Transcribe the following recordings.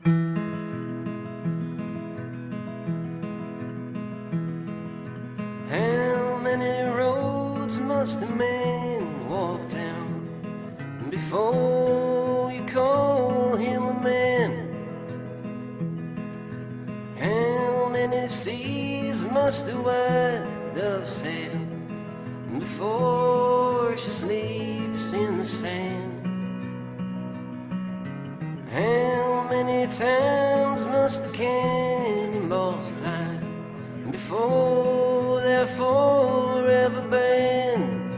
How many roads must a man walk down before you call him a man? How many seas must the white dove sail before she sleeps in the sand? How many times must the cannonballs fly before they're forever banned?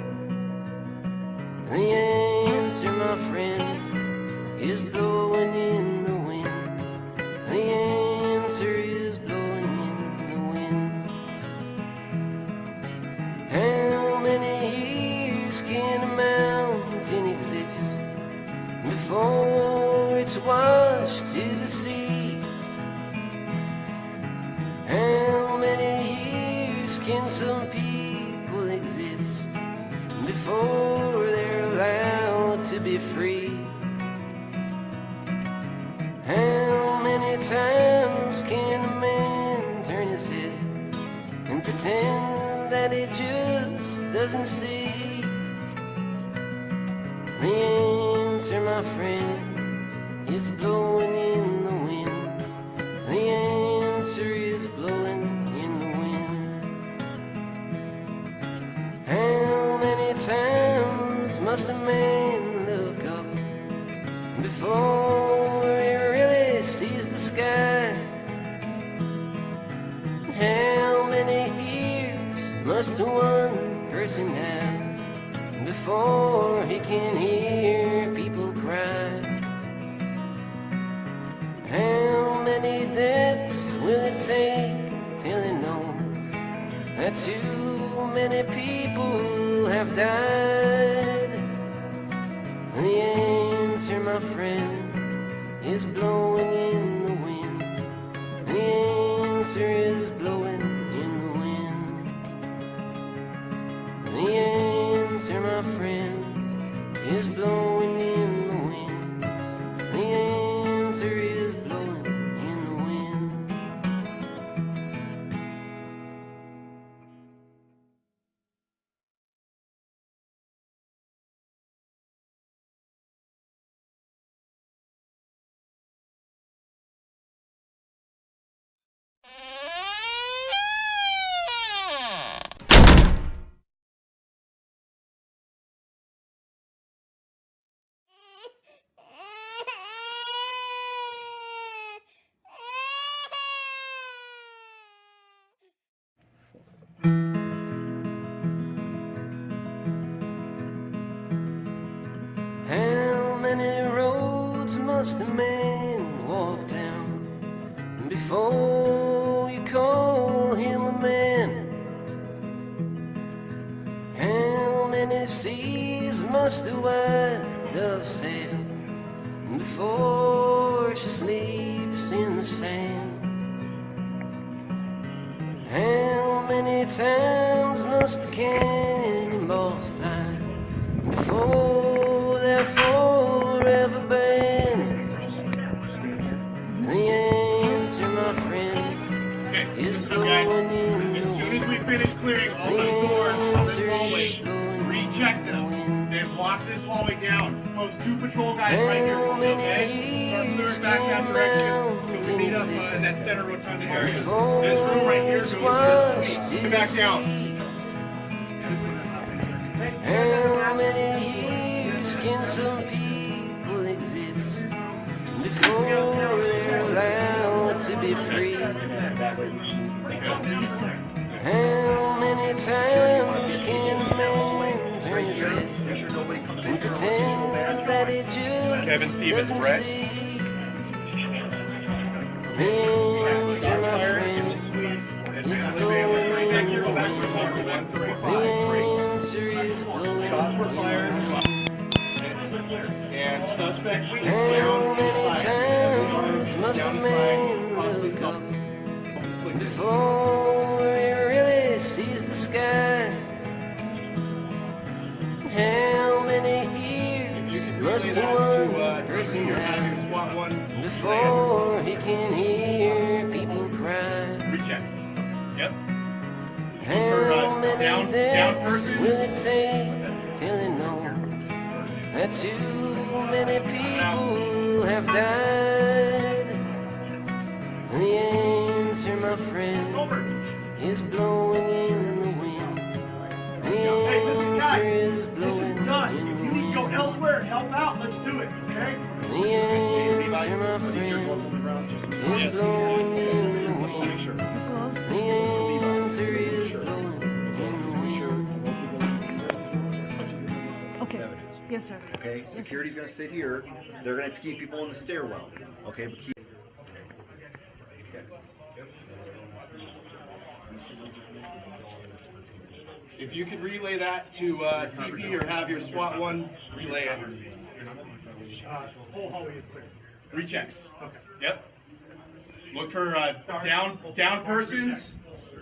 The answer, my friend, is blowing in the wind. The answer is blowing in the wind. How many years can a mountain exist before it's washed to the sea? How many years can some people exist before they're allowed to be free? How many times can a man turn his head and pretend that he just doesn't see? The answer, my friend, is blowing in the wind. The answer is blowing in the wind. How many times must a man look up before he really sees the sky? How many ears must one person have before he can hear people cry? How many deaths will it take till he knows that too many people have died? The answer, my friend, is blowing in the wind. The answer is blowing in the wind. The answer, my friend, is blowing in the wind. The answer is blowing in the wind. How many roads must a man walk down before you call him a man? How many seas must the white dove sail before she sleeps in the sand? How many times must the cannonballs fly before they're forever banned? The answer, my friend, is blowing in the wind. As soon as we finish clearing all the doors of this hallway, recheck them. They've locked this hallway down. Post 2 patrol guys right here for me, okay? Start clearing back that direction. So we meet up in that center rotunda area. This room right here goes to this. Back down. How many years can some people exist before they're allowed to be free? How many times can a man turn his head and pretend that he just doesn't see? The answer, my friend, is blowing in the wind. The answer is blowing in the wind. How many times must a man look up before he really sees the sky? How many ears must one person have before will it take till it knows that too many people have died? The answer, my friend, is blowing in the wind. The answer is blowing in the wind. You need to go elsewhere and help out. Let's do it, okay? The answer, my friend, is blowing in the wind. The answer is blowing in the wind. Okay. Yes, sir. Okay, security's gonna sit here, they're gonna keep people in the stairwell, okay, but keep. If you could relay that to CP or have your SWAT one relay it. Whole hallway is clear. Rechecks. Okay. Yep. Look for down persons.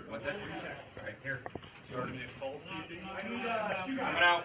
What's that? Right here. Coming out.